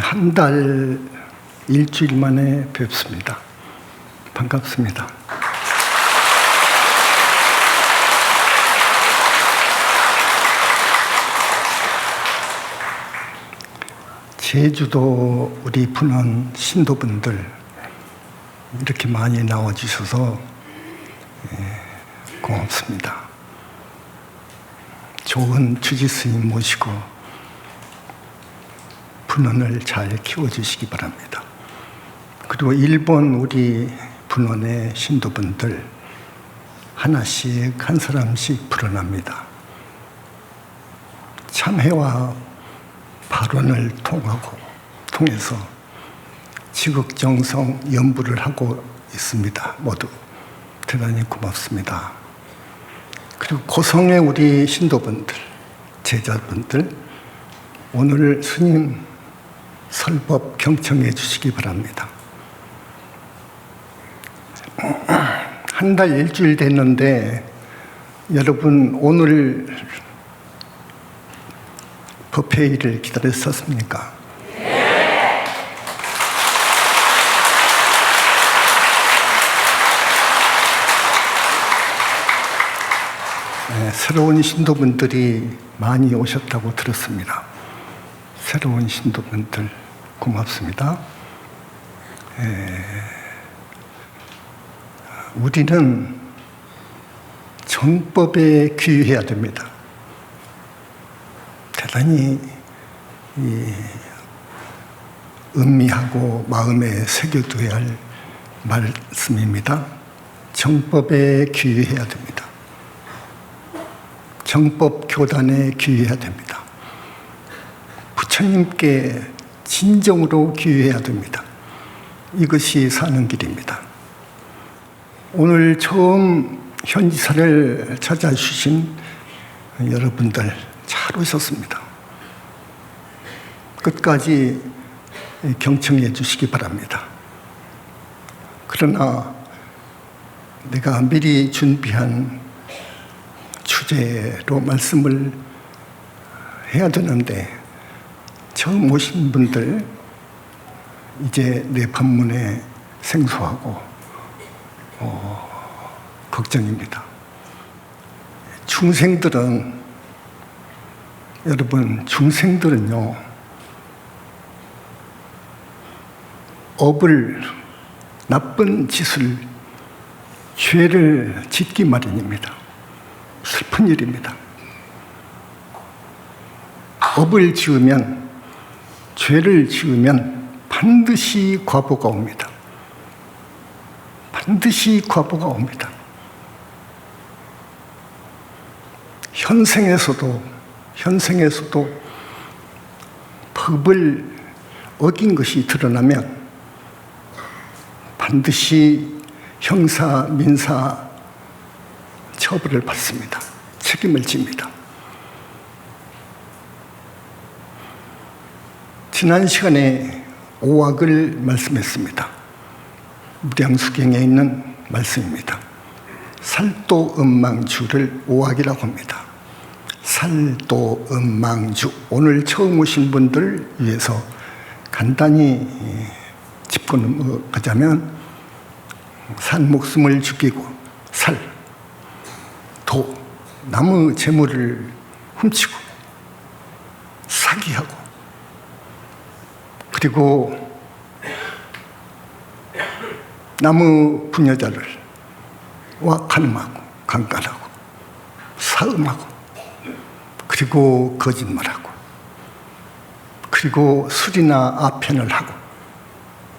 한 달 일주일 만에 뵙습니다. 반갑습니다. 제주도 우리 분원 신도분들 이렇게 많이 나와주셔서 고맙습니다. 좋은 주지스님 모시고 분원을 잘 키워주시기 바랍니다. 그리고 일본 우리 분원의 신도분들 하나씩 한 사람씩 불어납니다. 참회와 발언을 통해서 지극정성 연부를 하고 있습니다. 모두 대단히 고맙습니다. 그리고 고성의 우리 신도분들, 제자분들 오늘 스님 설법 경청해 주시기 바랍니다. 한 달 일주일 됐는데 여러분 오늘 법회의를 기다렸었습니까? 네. 새로운 신도분들이 많이 오셨다고 들었습니다. 새로운 신도분들 고맙습니다. 우리는 정법에 귀의해야 됩니다. 대단히 음미하고 마음에 새겨둬야 할 말씀입니다. 정법에 귀의해야 됩니다. 정법 교단에 귀의해야 됩니다. 부처님께 진정으로 귀의해야 됩니다. 이것이 사는 길입니다. 오늘 처음 현지사를 찾아주신 여러분들 잘 오셨습니다. 끝까지 경청해 주시기 바랍니다. 그러나 내가 미리 준비한 주제로 말씀을 해야 되는데 처음 오신 분들 이제 내 법문에 생소하고 걱정입니다. 여러분 중생들은요 업을 나쁜 짓을 죄를 짓기 마련입니다. 슬픈 일입니다. 업을 지으면 죄를 지으면 반드시 과보가 옵니다. 반드시 과보가 옵니다. 현생에서도 법을 어긴 것이 드러나면 반드시 형사, 민사 처벌을 받습니다. 책임을 집니다. 지난 시간에 오악을 말씀했습니다. 무량수경에 있는 말씀입니다. 살도음망주를 오악이라고 합니다. 살도음망주. 오늘 처음 오신 분들 위해서 간단히 짚고 넘어가자면 산 목숨을 죽이고 도 남의 재물을 훔치고 사기하고 그리고 남의 부녀자를 간음하고 강간하고 사음하고 그리고 거짓말하고 그리고 술이나 아편을 하고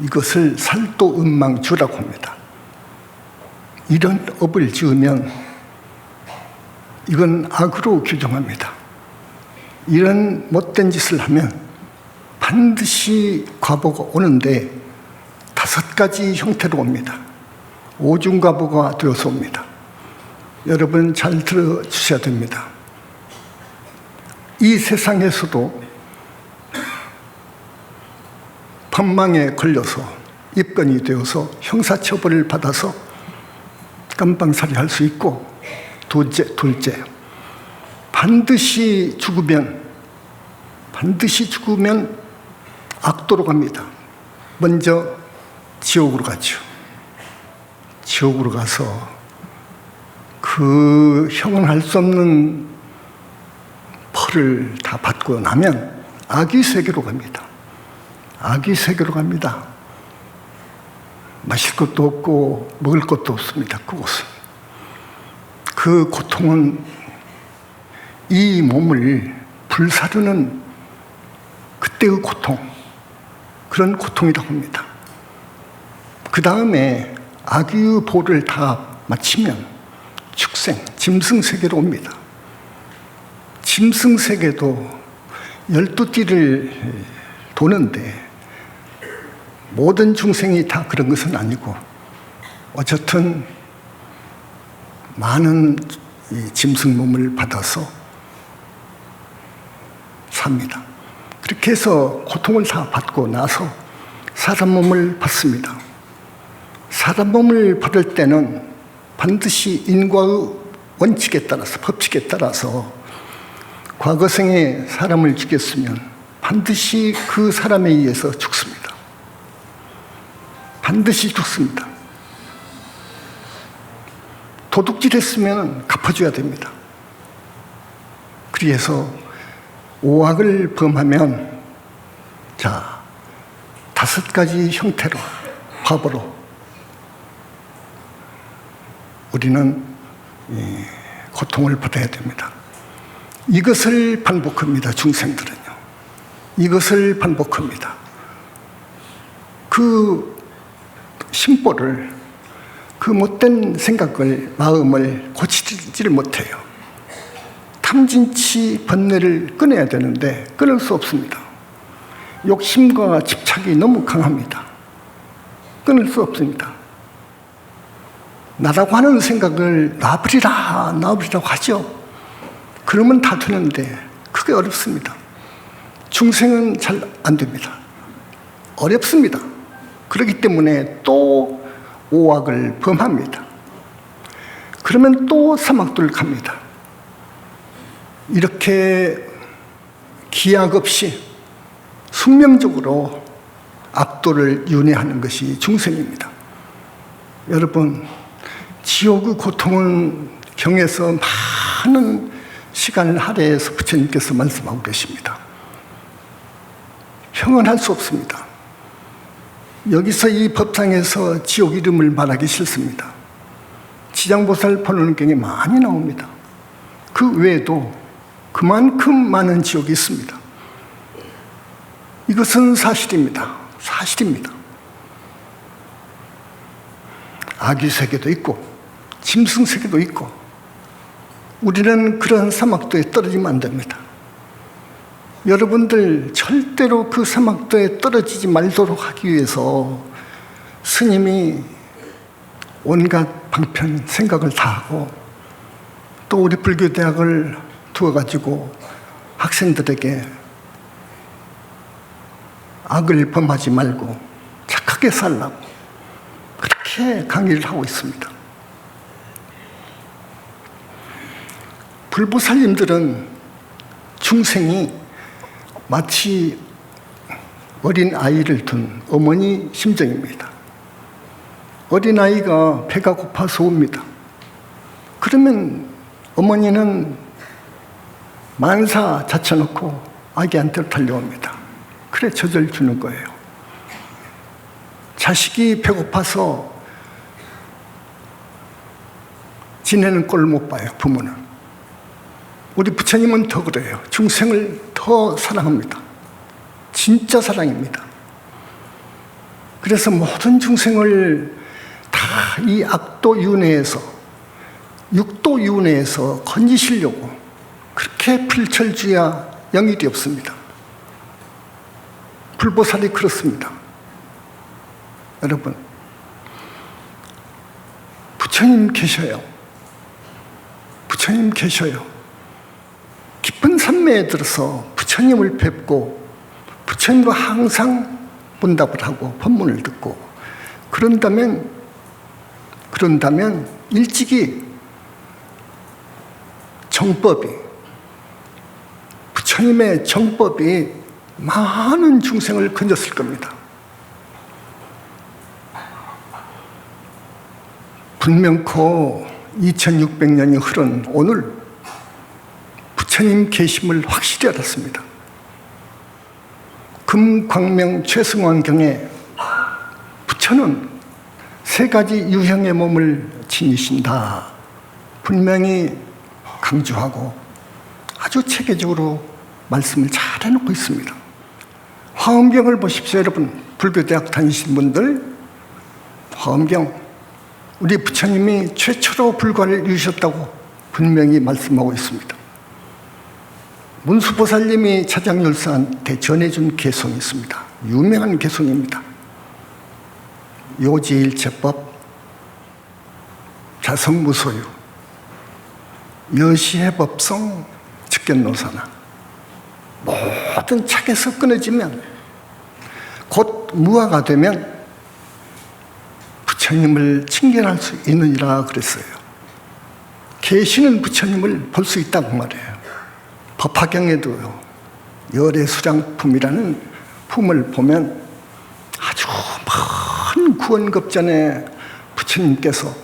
이것을 살도음망주라고 합니다. 이런 업을 지으면 이건 악으로 규정합니다. 이런 못된 짓을 하면 반드시 과보가 오는데 5가지 형태로 옵니다. 오중과보가 되어서 옵니다. 여러분 잘 들어주셔야 됩니다. 이 세상에서도 법망에 걸려서 입건이 되어서 형사처벌을 받아서 깜방살이 할 수 있고 둘째 반드시 죽으면 반드시 죽으면 악도로 갑니다. 먼저 지옥으로 가죠. 지옥으로 가서 그 형언할 수 없는 벌을 다 받고 나면 아기 세계로 갑니다. 아기 세계로 갑니다. 마실 것도 없고 먹을 것도 없습니다. 그곳은. 그 고통은 이 몸을 불사르는 그때의 고통, 그런 고통이라고 합니다. 그 다음에 아기의 보를 다 마치면 축생, 짐승세계로 옵니다. 짐승세계도 12띠를 도는데 모든 중생이 다 그런 것은 아니고 어쨌든 많은 짐승 몸을 받아서 삽니다. 그렇게 해서 고통을 다 받고 나서 사람 몸을 받습니다. 사람 몸을 받을 때는 반드시 인과의 원칙에 따라서, 법칙에 따라서 과거생에 사람을 죽였으면 반드시 그 사람에 의해서 죽습니다. 반드시 죽습니다. 도둑질 했으면 갚아줘야 됩니다. 그래서 오악을 범하면 자, 5가지 형태로, 법으로 우리는 고통을 받아야 됩니다. 이것을 반복합니다. 중생들은요. 이것을 반복합니다. 그 심보를, 그 못된 생각을, 마음을 고치지를 못해요. 탐진치 번뇌를 끊어야 되는데 끊을 수 없습니다. 욕심과 집착이 너무 강합니다. 끊을 수 없습니다. 나라고 하는 생각을 놔버리라고 하죠. 그러면 다 되는데 그게 어렵습니다. 중생은 잘 안 됩니다. 어렵습니다. 그렇기 때문에 또 오악을 범합니다. 그러면 또 사막도를 갑니다. 이렇게 기약 없이 숙명적으로 악도를 윤회하는 것이 중생입니다. 여러분, 지옥의 고통은 경에서 많은 시간을 할애해서 부처님께서 말씀하고 계십니다. 형언할 수 없습니다. 여기서 이 법상에서 지옥 이름을 말하기 싫습니다. 지장보살 본원경에 많이 나옵니다. 그 외에도 그만큼 많은 지옥이 있습니다. 이것은 사실입니다. 사실입니다. 아기 세계도 있고 짐승 세계도 있고 우리는 그런 사막도에 떨어지면 안 됩니다. 여러분들 절대로 그 사막도에 떨어지지 말도록 하기 위해서 스님이 온갖 방편 생각을 다 하고 또 우리 불교대학을 두어가지고 학생들에게 악을 범하지 말고 착하게 살라고 그렇게 강의를 하고 있습니다. 불보살님들은 중생이 마치 어린 아이를 둔 어머니 심정입니다. 어린 아이가 배가 고파서 옵니다. 그러면 어머니는 만사 자쳐놓고 아기한테 달려옵니다. 그래 젖을 주는 거예요. 자식이 배고파서 지내는 꼴을 못 봐요, 부모는. 우리 부처님은 더 그래요. 중생을 더 사랑합니다. 진짜 사랑입니다. 그래서 모든 중생을 다 이 악도 윤회에서, 육도 윤회에서 건지시려고 그렇게 필철주야 영일이 없습니다. 불보살이 그렇습니다. 여러분, 부처님 계셔요. 부처님 계셔요. 깊은 산매에 들어서 부처님을 뵙고 부처님과 항상 문답을 하고 법문을 듣고 그런다면 일찍이 정법이 부처님의 정법이 많은 중생을 건졌을 겁니다. 분명코 2600년이 흐른 오늘 부처님 계심을 확실히 알았습니다. 금광명 최승환경에 부처는 세 가지 유형의 몸을 지니신다 분명히 강조하고 아주 체계적으로 말씀을 잘 해놓고 있습니다. 화엄경을 보십시오. 여러분, 불교대학 다니신 분들, 화엄경 우리 부처님이 최초로 불과를 이루셨다고 분명히 말씀하고 있습니다. 문수보살님이 차장열사한테 전해준 개성이 있습니다. 유명한 개성입니다. 요지일체법, 자성무소유, 여시해법성, 즉견노사나. 모든 착에서 끊어지면 곧 무아가 되면 부처님을 칭견할 수 있느니라 그랬어요. 계시는 부처님을 볼 수 있다고 말해요. 법화경에도요, 열애수량품이라는 품을 보면 아주 먼 구원급전에 부처님께서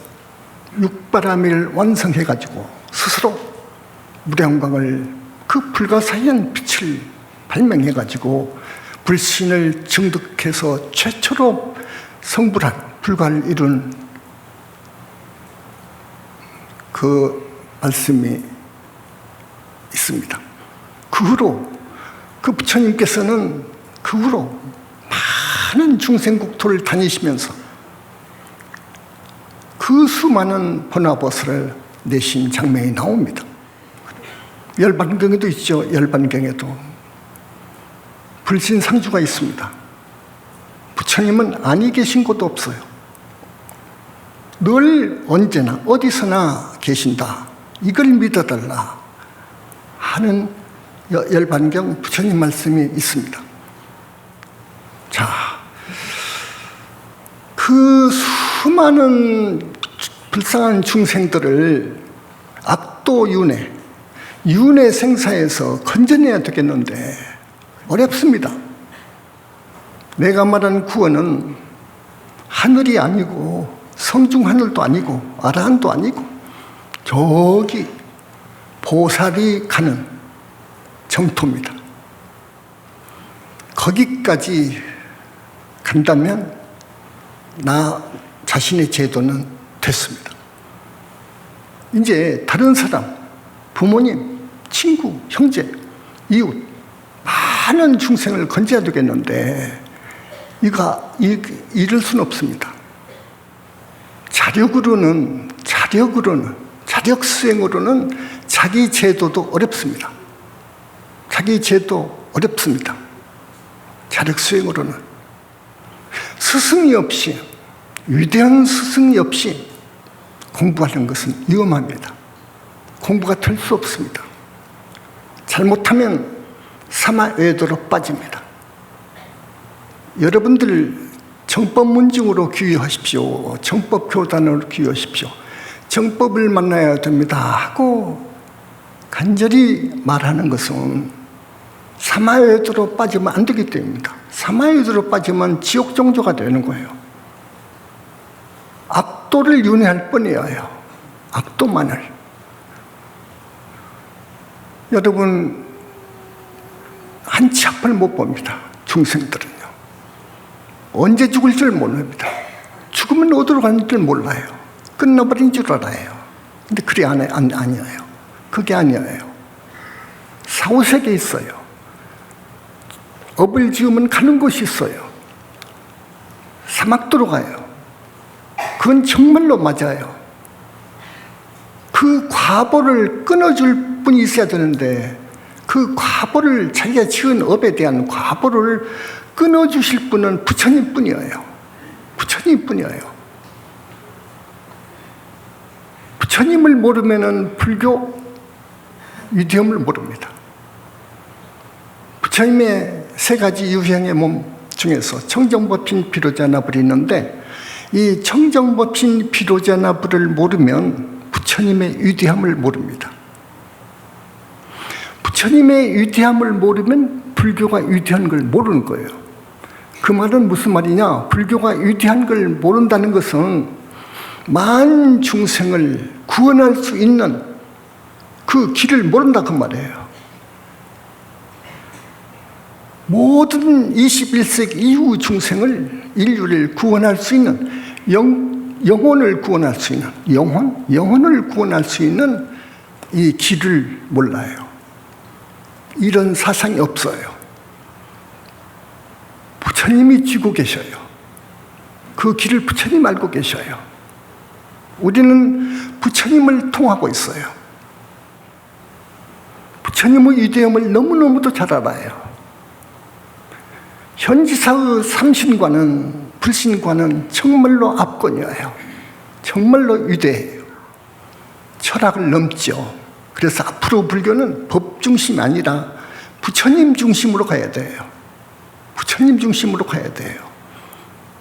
육바라밀 완성해가지고 스스로 무량광을 그 불가사의한 빛을 발명해가지고 불신을 증득해서 최초로 성불한 불가를 이룬 그 말씀이 있습니다. 그 후로 그 부처님께서는 그 후로 많은 중생국토를 다니시면서 그 수많은 번화보살을 내신 장면이 나옵니다. 열반경에도 있죠. 열반경에도 불신상주가 있습니다. 부처님은 아니 계신 곳도 없어요. 늘 언제나 어디서나 계신다. 이걸 믿어달라 하는 열반경 부처님 말씀이 있습니다. 자, 그 수많은 불쌍한 중생들을 악도 윤회 생사에서 건져내야 되겠는데 어렵습니다. 내가 말한 구원은 하늘이 아니고 성중하늘도 아니고 아라한도 아니고 저기 보살이 가는 정토입니다. 거기까지 간다면 나 자신의 제도는 됐습니다. 이제 다른 사람, 부모님, 친구, 형제, 이웃 많은 중생을 건져야 되겠는데 이럴 수는 없습니다. 자력수행으로는 자기 제도도 어렵습니다. 자기 제도 어렵습니다. 자력수행으로는 스승이 없이, 위대한 스승이 없이 공부하는 것은 위험합니다. 공부가 될 수 없습니다. 잘못하면 사마외도로 빠집니다. 여러분들 정법문증으로 귀의하십시오. 정법교단으로 귀의하십시오. 정법을 만나야 됩니다 하고 간절히 말하는 것은 사마외도로 빠지면 안 되기 때문입니다. 사마외도로 빠지면 지옥 정조가 되는 거예요. 악도를 윤회할 뿐이에요. 악도만을. 여러분, 한치 앞을 못 봅니다. 중생들은요. 언제 죽을 줄 모릅니다. 죽으면 어디로 가는 줄 몰라요. 끝나버린 줄 알아요. 근데 그게 아니에요. 그게 아니에요. 사후세계에 있어요. 업을 지으면 가는 곳이 있어요. 사막도로 가요. 그건 정말로 맞아요. 그 과보를 끊어줄 분이 있어야 되는데 그 과보를, 자기가 지은 업에 대한 과보를 끊어주실 분은 부처님 뿐이에요. 부처님 뿐이에요. 부처님을 모르면은 불교 위대함을 모릅니다. 부처님의 세 가지 유형의 몸 중에서 청정법신 비로자나불이 있는데 이 청정법신 비로자나불을 모르면 부처님의 위대함을 모릅니다. 부처님의 위대함을 모르면 불교가 위대한 걸 모르는 거예요. 그 말은 무슨 말이냐? 불교가 위대한 걸 모른다는 것은 많은 중생을 구원할 수 있는 그 길을 모른다 그 말이에요. 모든 21세기 이후 중생을, 인류를 구원할 수 있는, 영혼을 구원할 수 있는, 영혼을 구원할 수 있는 이 길을 몰라요. 이런 사상이 없어요. 부처님이 쥐고 계셔요. 그 길을 부처님 알고 계셔요. 우리는 부처님을 통하고 있어요. 부처님의 위대함을 너무너무도 잘 알아요. 현지사의 삼신과는, 불신과는 정말로 압권이에요. 정말로 위대해요. 철학을 넘죠. 그래서 앞으로 불교는 법 중심이 아니라 부처님 중심으로 가야 돼요. 부처님 중심으로 가야 돼요.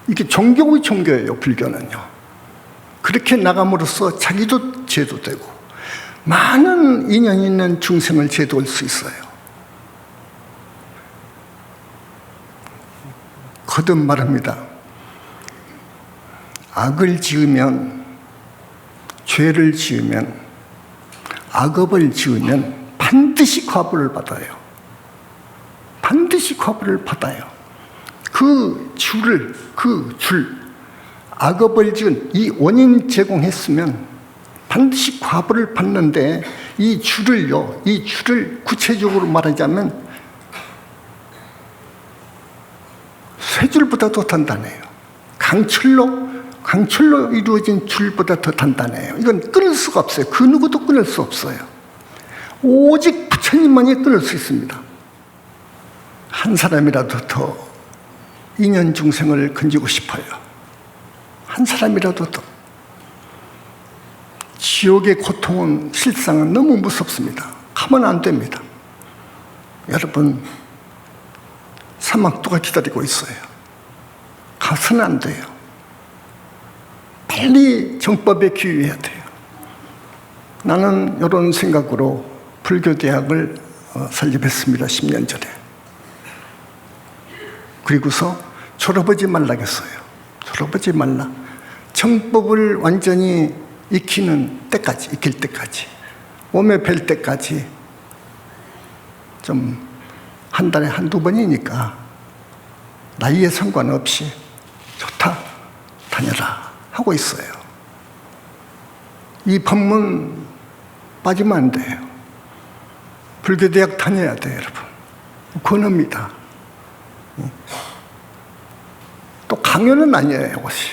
이게 종교의 종교예요, 불교는요. 그렇게 나감으로써 자기도 제도되고 많은 인연 있는 중생을 제도할 수 있어요. 거듭 말합니다. 악을 지으면, 죄를 지으면, 악업을 지으면 반드시 과보를 받아요. 반드시 과보를 받아요. 그 줄, 악업을 지은 이 원인 제공했으면 반드시 과보를 받는데, 이 줄을 구체적으로 말하자면 쇠줄보다 더 단단해요. 강철로 이루어진 줄보다 더 단단해요. 이건 끊을 수가 없어요. 그 누구도 끊을 수 없어요. 오직 부처님만이 끊을 수 있습니다. 한 사람이라도 더 인연 중생을 건지고 싶어요. 한 사람이라도 더. 지옥의 고통은 실상은 너무 무섭습니다. 가면 안 됩니다. 여러분, 사막도가 기다리고 있어요. 가서는 안 돼요. 빨리 정법에 귀의해야 돼요. 나는 이런 생각으로 불교대학을 설립했습니다. 10년 전에. 그리고서 졸업하지 말라겠어요. 졸업하지 말라. 정법을 완전히 익힐 때까지, 몸에 뵐 때까지 좀 한 달에 한두 번이니까 나이에 상관없이 좋다, 다녀라 하고 있어요. 이 법문 빠지면 안 돼요. 불교대학 다녀야 돼요, 여러분. 권합니다. 또 강요는 아니에요, 이것이.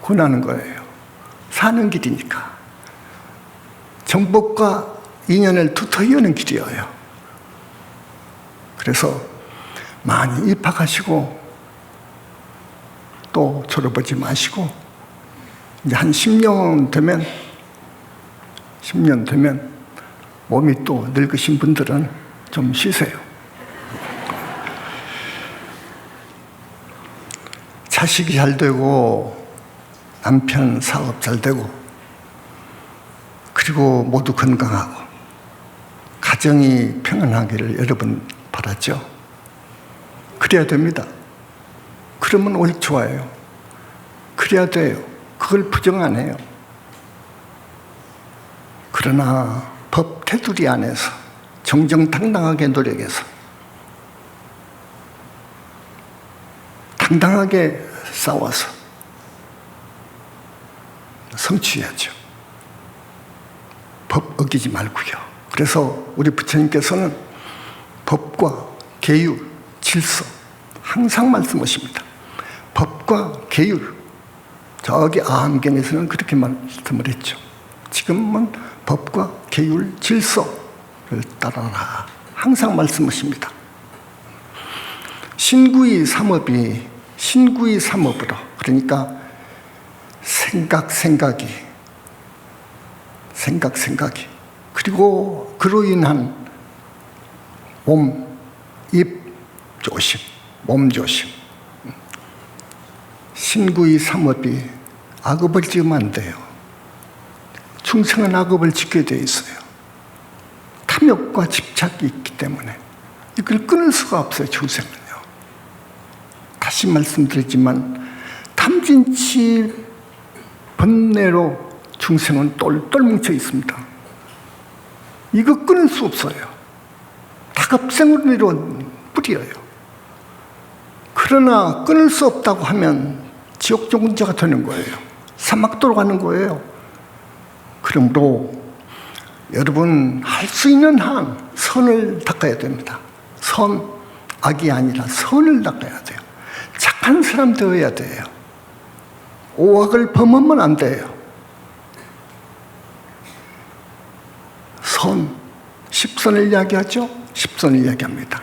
권하는 거예요. 사는 길이니까. 정법과 인연을 두터이 여는 길이에요. 그래서 많이 입학하시고 또 졸업하지 마시고 이제 한 10년 되면 몸이 또 늙으신 분들은 좀 쉬세요. 자식이 잘 되고 남편 사업 잘 되고 그리고 모두 건강하고 가정이 평안하기를 여러분 바랐죠? 그래야 됩니다. 그러면 오직 좋아요. 그래야 돼요. 그걸 부정 안 해요. 그러나 법 테두리 안에서 정정당당하게 노력해서 당당하게 싸워서 성취해야죠. 법 어기지 말고요. 그래서 우리 부처님께서는 법과 계율, 질서 항상 말씀하십니다. 법과 계율. 저기 아함경에서는 그렇게 말씀을 했죠. 지금은 법과 계율, 질서를 따라라. 항상 말씀하십니다. 신구이 삼업으로, 그러니까 생각이 그리고 그로 인한 몸, 입 조심, 몸 조심. 신구이 삼업이 악업을 지으면 안 돼요. 중생은 악업을 짓게 돼 있어요. 탐욕 탐욕과 집착이 있기 때문에 이걸 끊을 수가 없어요, 중생은요. 다시 말씀드리지만 탐진치 번뇌로 중생은 똘똘 뭉쳐 있습니다. 이거 끊을 수 없어요. 다급생으로 이룬 뿌리예요. 그러나 끊을 수 없다고 하면 지옥 종자가 되는 거예요. 사막도로 가는 거예요. 그러므로 여러분 할 수 있는 한 선을 닦아야 됩니다. 선, 악이 아니라 선을 닦아야 돼요. 착한 사람 되어야 돼요. 오악을 범하면 안 돼요. 선, 십선을 이야기하죠? 십선을 이야기합니다.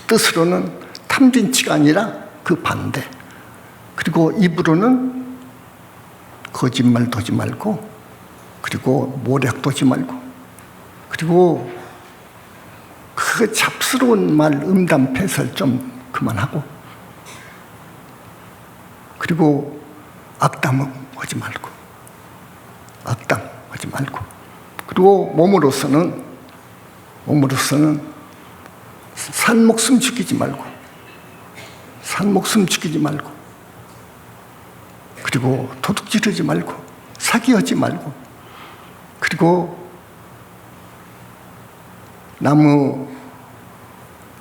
뜻으로는 탐진치가 아니라 그 반대. 그리고 입으로는 거짓말 도지 말고, 그리고 모략 도지 말고, 그리고 그 잡스러운 말, 음담, 패설 좀 그만하고, 그리고 악담 하지 말고, 악담 하지 말고, 그리고 몸으로서는 산 목숨 죽이지 말고, 산 목숨 죽이지 말고, 그리고 도둑질하지 말고, 사기하지 말고, 그리고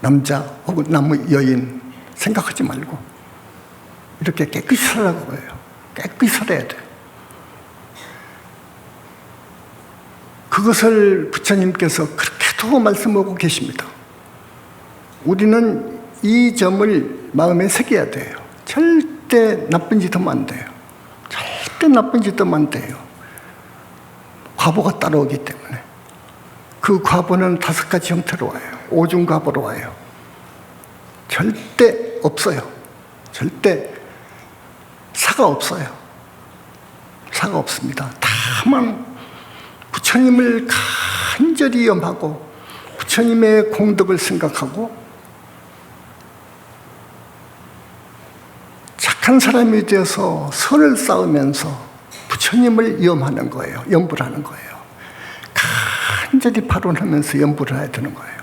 남자 혹은 여인 생각하지 말고 이렇게 깨끗이 살라고 해요. 깨끗이 살아야 돼요. 그것을 부처님께서 그렇게도 말씀하고 계십니다. 우리는 이 점을 마음에 새겨야 돼요. 절대 나쁜 짓 하면 안 돼요. 절대 나쁜 짓 하면 안 돼요. 과보가 따라오기 때문에. 그 과보는 5가지 형태로 와요. 오중과보로 와요. 절대 없어요. 절대 사가 없어요. 사가 없습니다. 다만 부처님을 간절히 염하고 부처님의 공덕을 생각하고 착한 사람이 되어서 선을 쌓으면서 부처님을 염하는 거예요. 염불 하는 거예요. 간절히 발언하면서 염불을 해야 되는 거예요.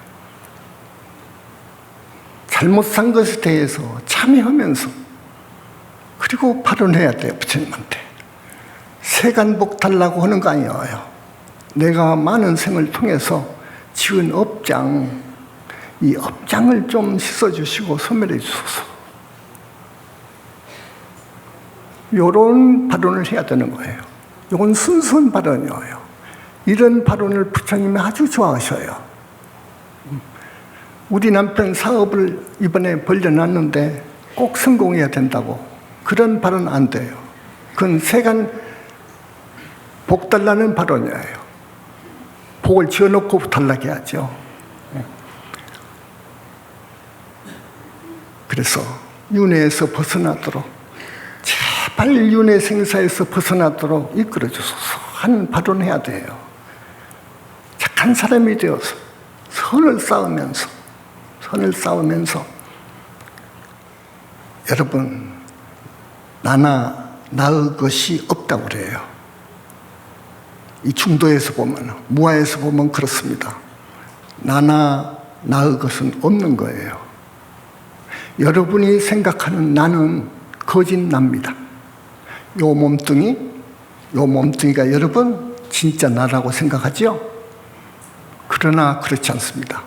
잘못 산 것에 대해서 참여하면서 그리고 발언해야 돼요. 부처님한테. 세간복 달라고 하는 거 아니에요. 내가 많은 생을 통해서 지은 업장, 이 업장을 좀 씻어주시고 소멸해 주소서. 이런 발언을 해야 되는 거예요. 이건 순수한 발언이에요. 이런 발언을 부처님이 아주 좋아하셔요. 우리 남편 사업을 이번에 벌려놨는데 꼭 성공해야 된다고. 그런 발언 안 돼요. 그건 세간 복 달라는 발언이에요. 복을 지어놓고 달라게 하죠. 그래서 윤회에서 벗어나도록, 제발 윤회 생사에서 벗어나도록 이끌어주소서 하는 발언을 해야 돼요. 착한 사람이 되어서 선을 쌓으면서 여러분, 나나 나의 것이 없다고 그래요. 이 중도에서 보면, 무아에서 보면 그렇습니다. 나나 나의 것은 없는 거예요. 여러분이 생각하는 나는 거짓 납니다. 요 몸뚱이가 여러분 진짜 나라고 생각하죠? 그러나 그렇지 않습니다.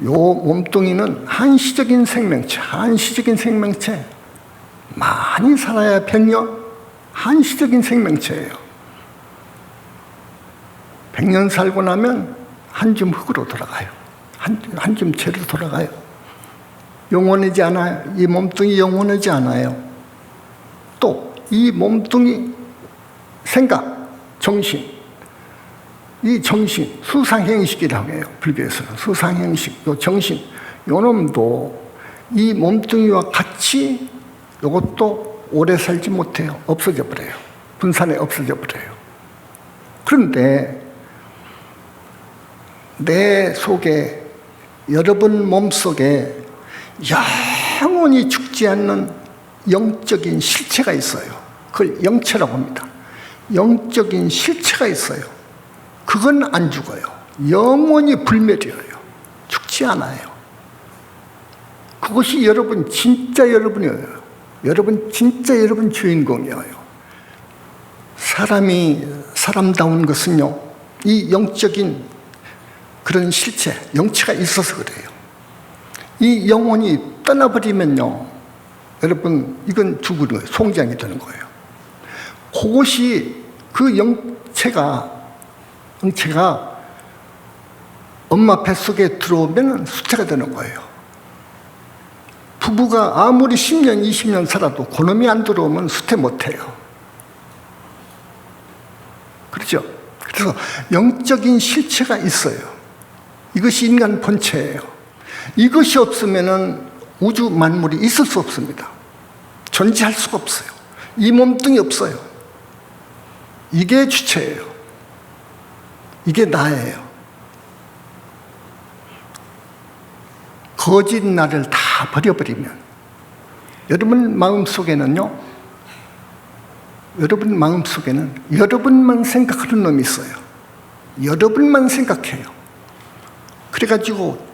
요 몸뚱이는 한시적인 생명체, 많이 살아야 100년, 한시적인 생명체예요. 100년 살고 나면 한 줌 흙으로 돌아가요. 한 줌 재로 돌아가요. 영원하지 않아요. 이 몸뚱이 영원하지 않아요. 또 이 몸뚱이 생각, 정신, 이 정신, 수상행식이라고 해요. 불교에서는 수상행식, 요 정신, 요 놈도 이 몸뚱이와 같이 이것도 오래 살지 못해요. 없어져 버려요. 분산에 없어져 버려요. 그런데 내 속에, 여러분 몸속에 영원히 죽지 않는 영적인 실체가 있어요. 그걸 영체라고 합니다. 영적인 실체가 있어요. 그건 안 죽어요. 영원히 불멸이에요. 죽지 않아요. 그것이 여러분 진짜 여러분이에요. 여러분 진짜 여러분 주인공이에요. 사람이 사람다운 것은요, 이 영적인 그런 실체, 영체가 있어서 그래요. 이 영혼이 떠나버리면요, 여러분 이건 죽는 거예요. 송장이 되는 거예요. 그것이 그 영체가 엄마 뱃속에 들어오면 수태가 되는 거예요. 부부가 아무리 10년, 20년 살아도 그놈이 안 들어오면 수태 못해요. 그렇죠? 그래서 영적인 실체가 있어요. 이것이 인간 본체예요. 이것이 없으면 우주 만물이 있을 수 없습니다. 존재할 수가 없어요. 이 몸뚱이 없어요. 이게 주체예요. 이게 나예요. 거짓 나를 다 버려버리면 여러분 마음속에는요, 여러분만 생각하는 놈이 있어요. 여러분만 생각해요. 그래가지고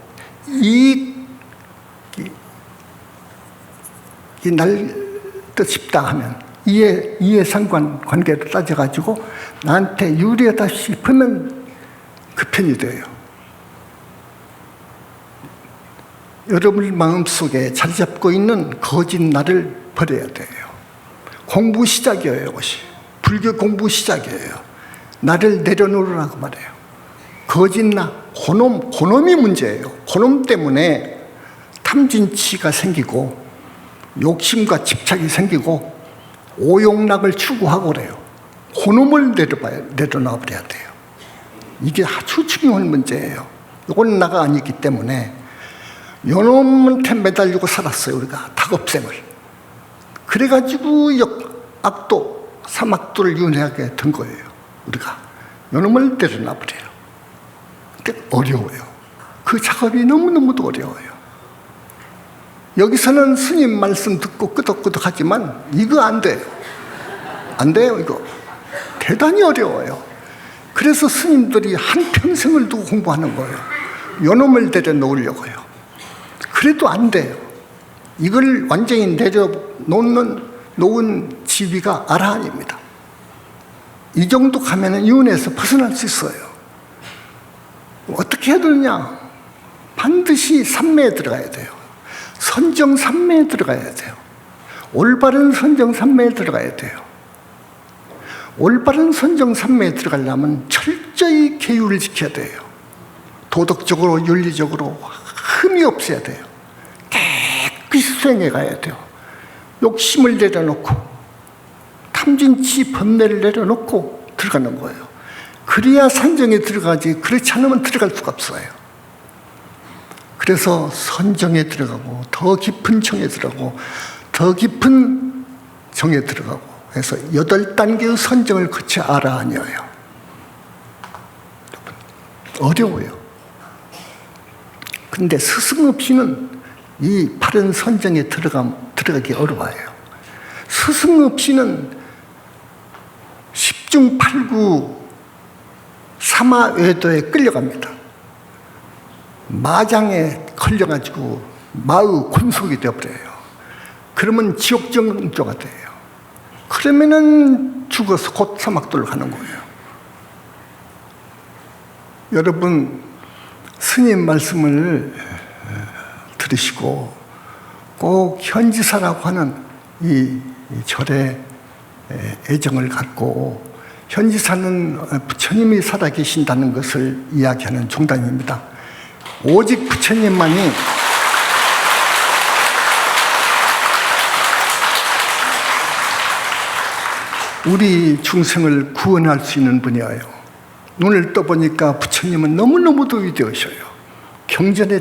날도 싶다 하면 이해상관 관계를 따져가지고 나한테 유리하다 싶으면 그 편이 돼요. 여러분 마음속에 자리 잡고 있는 거짓 나를 버려야 돼요. 공부 시작이에요. 이것이 불교 공부 시작이에요. 나를 내려놓으라고 말해요. 거짓 나, 그놈이 문제예요. 그놈 때문에 탐진치가 생기고 욕심과 집착이 생기고 오욕락을 추구하고 그래요. 그놈을 내려놔버려야 돼요. 이게 아주 중요한 문제예요. 이건 나가 아니기 때문에 요놈한테 매달리고 살았어요. 우리가 닭업생을. 그래가지고 악도, 삼악도를 윤회하게 된 거예요. 우리가 요놈을 내려놔버려요. 근데 어려워요. 그 작업이 너무너무도 어려워요. 여기서는 스님 말씀 듣고 끄덕끄덕 하지만 이거 안 돼요. 안 돼요, 이거. 대단히 어려워요. 그래서 스님들이 한평생을 두고 공부하는 거예요. 요놈을 내려놓으려고요. 그래도 안 돼요. 이걸 완전히 놓은 지위가 아라한입니다. 이 정도 가면은 윤회에서 벗어날 수 있어요. 어떻게 해야 되느냐? 반드시 삼매에 들어가야 돼요. 선정 삼매에 들어가야 돼요. 올바른 선정 삼매에 들어가야 돼요. 올바른 선정 삼매에 들어가려면 철저히 계율을 지켜야 돼요. 도덕적으로 윤리적으로 흠이 없어야 돼요. 깨끗이 수행해 가야 돼요. 욕심을 내려놓고 탐진치 번뇌를 내려놓고 들어가는 거예요. 그래야 산정에 들어가지, 그렇지 않으면 들어갈 수가 없어요. 그래서 선정에 들어가고 더 깊은 정에 들어가고 더 깊은 정에 들어가고 해서 8단계의 선정을 거쳐 아라한이에요. 어려워요. 근데 스승 없이는 이 바른 선정에 들어가기 어려워요. 스승 없이는 10중 8구 사마외도에 끌려갑니다. 마장에 걸려가지고 마의 군속이 되어버려요. 그러면 지옥정조가 돼요. 그러면은 죽어서 곧 사막도를 가는 거예요. 여러분, 스님 말씀을 들으시고 꼭 현지사라고 하는 이 절에 애정을 갖고, 현지사는 부처님이 살아계신다는 것을 이야기하는 종단입니다. 오직 부처님만이 우리 중생을 구원할 수 있는 분이에요. 눈을 떠보니까 부처님은 너무너무도 위대하셔요. 경전에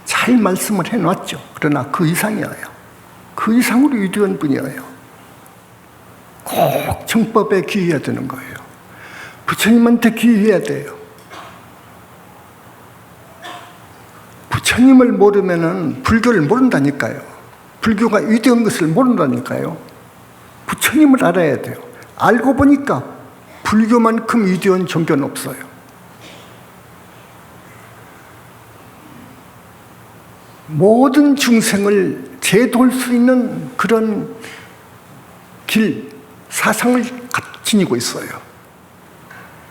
잘 말씀을 해놨죠. 그러나 그 이상이에요. 그 이상으로 위대한 분이에요. 꼭 정법에 귀해야 되는 거예요. 부처님한테 귀해야 돼요. 부처님을 모르면은 불교를 모른다니까요. 불교가 위대한 것을 모른다니까요. 부처님을 알아야 돼요. 알고 보니까 불교만큼 위대한 종교는 없어요. 모든 중생을 제도할 수 있는 그런 길, 사상을 지니고 있어요.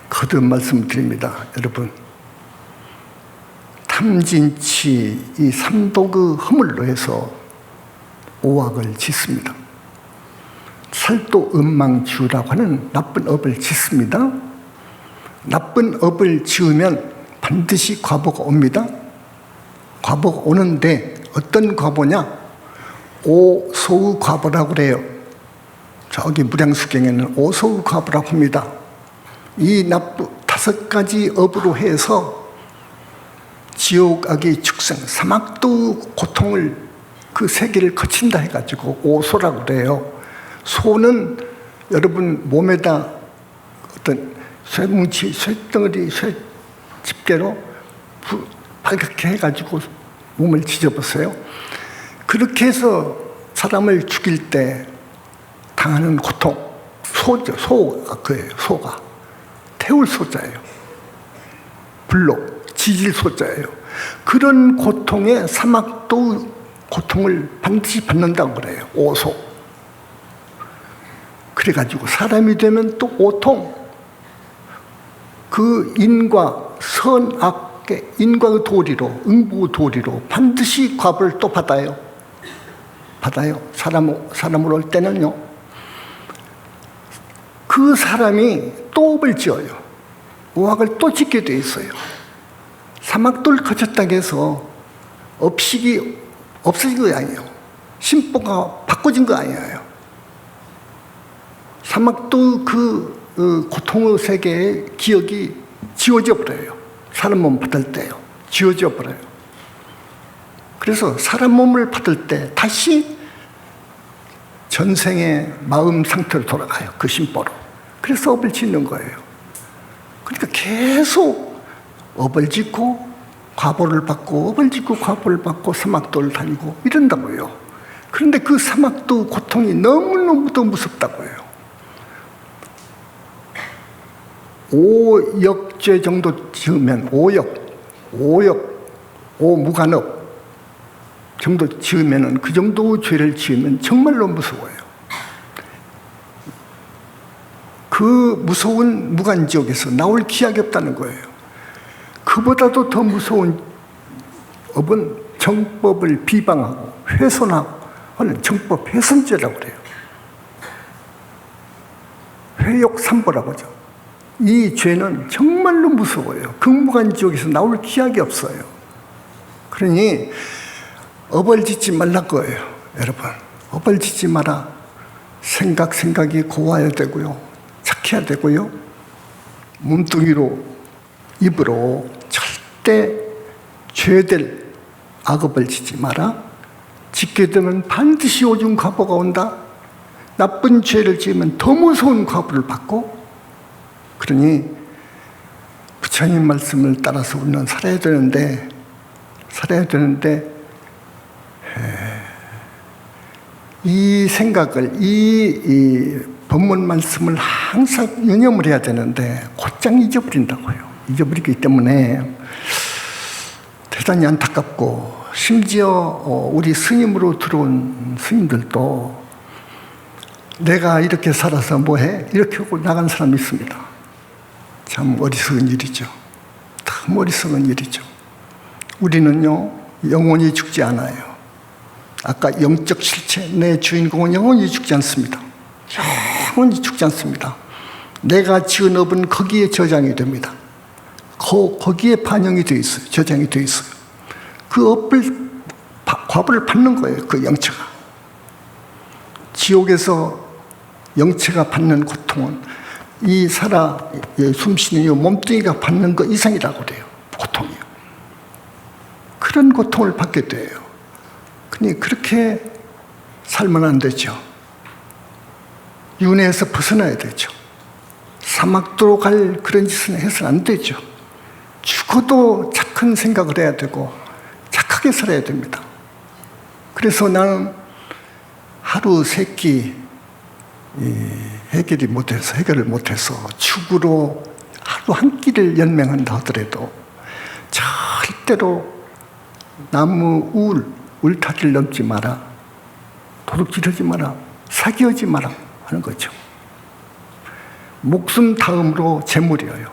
거듭 말씀드립니다. 여러분, 탐진치 이 삼독의 허물로 해서 오악을 짓습니다. 살도음망주라고 하는 나쁜 업을 짓습니다. 나쁜 업을 지으면 반드시 과보가 옵니다. 과보가 오는데 어떤 과보냐? 오소의 과보라고 그래요. 저기 무량수경에는 오소의 과보라고 합니다. 이 나쁜 5가지 업으로 해서 지옥악의 축생, 사막도 고통을 그 세계를 거친다 해가지고 오소라고 그래요. 소는 여러분 몸에다 어떤 쇠뭉치, 쇠덩어리, 쇠집게로 빨갛게 해가지고 몸을 지져보세요. 그렇게 해서 사람을 죽일 때 당하는 고통, 소죠. 소가 그예요. 소가 태울 소자예요. 불로 지질 소자예요. 그런 고통에 사막도 고통을 반드시 받는다고 그래요. 오소. 그래가지고 사람이 되면 또 오통. 그 인과 선악의 인과의 도리로, 응보의 도리로 반드시 과보를 또 받아요. 사람으로 올 때는요. 그 사람이 또 업을 지어요. 오악을 또 짓게 돼 있어요. 사막도를 거쳤다고 해서 업식이 없어진 거 아니에요. 심보가 바꿔진 거 아니에요. 사막도 그 고통의 세계의 기억이 지워져 버려요. 사람 몸 받을 때요. 지워져 버려요. 그래서 사람 몸을 받을 때 다시 전생의 마음 상태로 돌아가요. 그 심보로. 그래서 업을 짓는 거예요. 그러니까 계속 업을 짓고 과보를 받고 업을 짓고 과보를 받고 사막도를 다니고 이런다고요. 그런데 그 사막도 고통이 너무너무 무섭다고요. 5역죄 정도 지으면 5무간업 정도 지으면 그 정도 죄를 지으면 정말로 무서워요. 그 무서운 무간지옥에서 나올 기약이 없다는 거예요. 그보다도 더 무서운 업은 정법을 비방하고 훼손하고 하는 정법 훼손죄라고 그래요. 회욕삼보라고 하죠. 이 죄는 정말로 무서워요. 극무간지옥에서 나올 기약이 없어요. 그러니 업을 짓지 말란 거예요. 여러분, 업을 짓지 마라. 생각이 고와야 되고요. 착해야 되고요. 몸뚱이로, 입으로 절대 죄될 악업을 짓지 마라. 짓게 되면 반드시 오중 과보가 온다. 나쁜 죄를 지으면 더 무서운 과보를 받고, 그러니 부처님 말씀을 따라서 우리는 살아야 되는데 이 생각을, 이 법문 말씀을 항상 유념을 해야 되는데 곧장 잊어버린다고요. 잊어버리기 때문에 대단히 안타깝고, 심지어 우리 스님으로 들어온 스님들도 내가 이렇게 살아서 뭐해? 이렇게 하고 나간 사람이 있습니다. 참 어리석은 일이죠. 참 어리석은 일이죠. 우리는요, 영원히 죽지 않아요. 아까 영적 실체, 내 주인공은 영원히 죽지 않습니다. 영원히 죽지 않습니다. 내가 지은 업은 거기에 저장이 됩니다. 거기에 반영이 되어 있어요. 저장이 되어 있어요. 그 업을, 과보를 받는 거예요. 그 영체가. 지옥에서 영체가 받는 고통은 이 숨쉬는 이 몸뚱이가 받는 것 이상이라고 그래요. 고통이요. 그런 고통을 받게 돼요. 그러니 그렇게 살면 안 되죠. 윤회에서 벗어나야 되죠. 사막도로 갈 그런 짓은 해서는 안 되죠. 죽어도 착한 생각을 해야 되고 착하게 살아야 됩니다. 그래서 나는 하루 세 끼 해결을 못해서 죽으로 하루 한 끼를 연명한다 하더라도 절대로 나무 울타리를 넘지 마라, 도둑질하지 마라, 사기하지 마라 하는 거죠. 목숨 다음으로 재물이에요.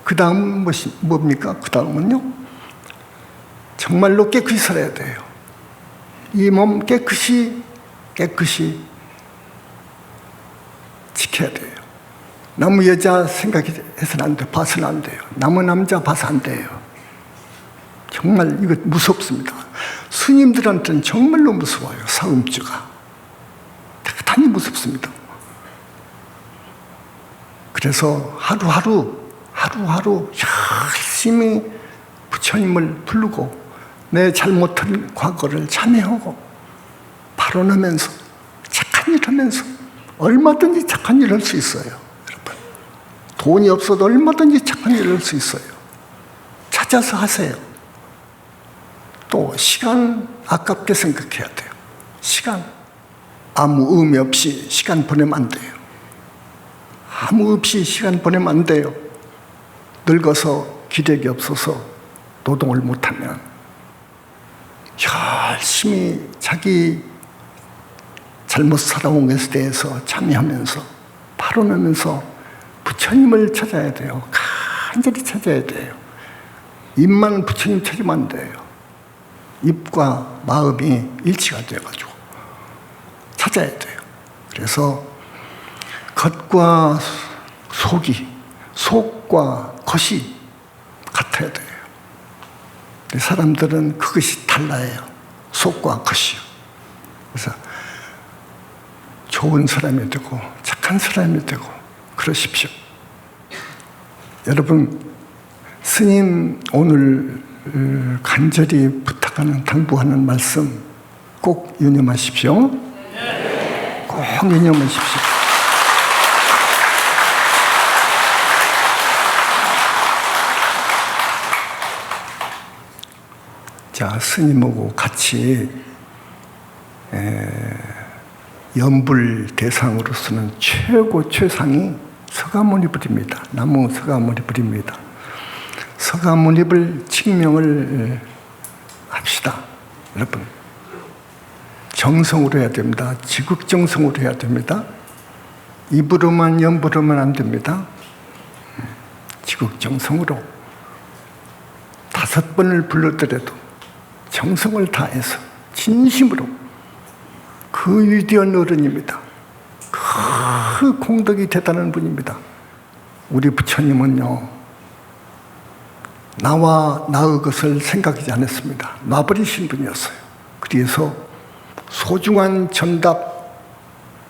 그 다음은 뭡니까? 그 다음은요, 정말로 깨끗이 살아야 돼요. 이 몸 깨끗이 지켜야 돼요. 남의 여자 생각해서는 안 돼요. 봐서는 안 돼요. 남의 남자 봐서 안 돼요. 정말 이거 무섭습니다. 스님들한테는 정말로 무서워요. 사음주가 대단히 무섭습니다. 그래서 하루하루 열심히 부처님을 부르고 내 잘못한 과거를 참회하고 발언하면서 착한 일 하면서 얼마든지 착한 일 할 수 있어요. 여러분, 돈이 없어도 얼마든지 착한 일 할 수 있어요. 찾아서 하세요. 또 시간 아깝게 생각해야 돼요. 시간 아무 의미 없이 시간 보내면 안 돼요. 아무 없이 시간 보내면 안 돼요. 늙어서 기력이 없어서 노동을 못하면 열심히 자기 잘못 살아온 것에 대해서 참여하면서 발언하면서 부처님을 찾아야 돼요. 간절히 찾아야 돼요. 입만 부처님 찾으면 안 돼요. 입과 마음이 일치가 되어가지고 찾아야 돼요. 그래서 겉과 속과 겉이 같아야 돼요. 사람들은 그것이 달라요. 속과 겉이요. 그래서 좋은 사람이 되고 착한 사람이 되고 그러십시오. 여러분, 스님 오늘 간절히 부탁하는 당부하는 말씀 꼭 유념하십시오. 꼭 유념하십시오. 자, 스님하고 같이 연불 대상으로서는 최상이 서가모니불입니다. 나무 서가모니불입니다. 서가모니불 칙명을 합시다. 여러분, 정성으로 해야 됩니다. 지극정성으로 해야 됩니다. 입으로만 연불하면 안 됩니다. 지극정성으로 5번을 불렀더라도 정성을 다해서 진심으로. 그 위대한 어른입니다. 그 공덕이 대단한 분입니다. 우리 부처님은요, 나와 나의 것을 생각하지 않았습니다. 놔버리신 분이었어요. 그래서 소중한 전답,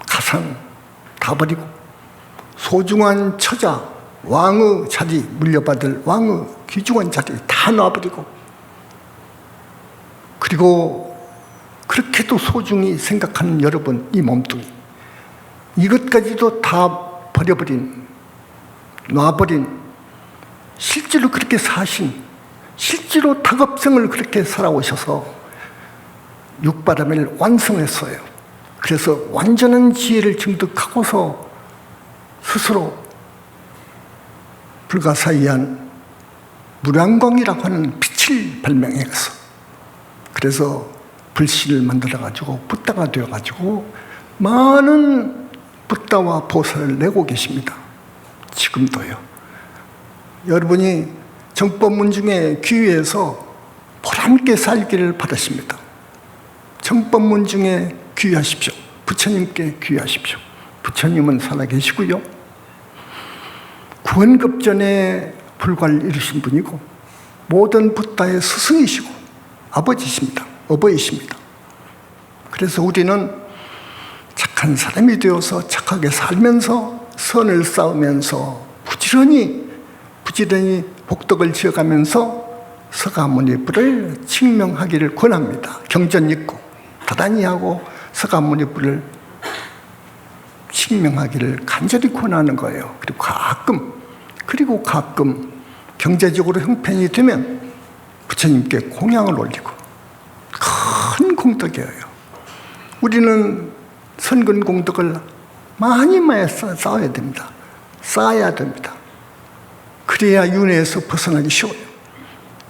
가상 다 버리고 소중한 처자, 왕의 자리, 물려받을 왕의 귀중한 자리 다 놔버리고, 그리고 그렇게도 소중히 생각하는 여러분, 이 몸뚱이, 이것까지도 다 버려버린, 놔버린, 실제로 그렇게 사신, 실제로 탁업생을 그렇게 살아오셔서 육바라밀 완성했어요. 그래서 완전한 지혜를 증득하고서 스스로 불가사의한 무량광이라고 하는 빛을 발명해서, 그래서 불씨를 만들어가지고 붓다가 되어가지고 많은 붓다와 보살을 내고 계십니다. 지금도요. 여러분이 정법문 중에 귀에서 보람있게 살기를 바라십니다. 정법문 중에 귀하십시오. 부처님께 귀하십시오. 부처님은 살아계시고요. 구원급전에 불과를 이루신 분이고 모든 붓다의 스승이시고 아버지십니다. 어버이십니다. 그래서 우리는 착한 사람이 되어서 착하게 살면서 선을 쌓으면서 부지런히 복덕을 지어가면서 서가모니불을 칙명하기를 권합니다. 경전 읽고 다단히 하고 서가모니불을 칙명하기를 간절히 권하는 거예요. 그리고 가끔 경제적으로 형편이 되면 부처님께 공양을 올리고, 큰 공덕이에요. 우리는 선근 공덕을 많이 쌓아야 됩니다. 쌓아야 됩니다. 그래야 윤회에서 벗어나기 쉬워요.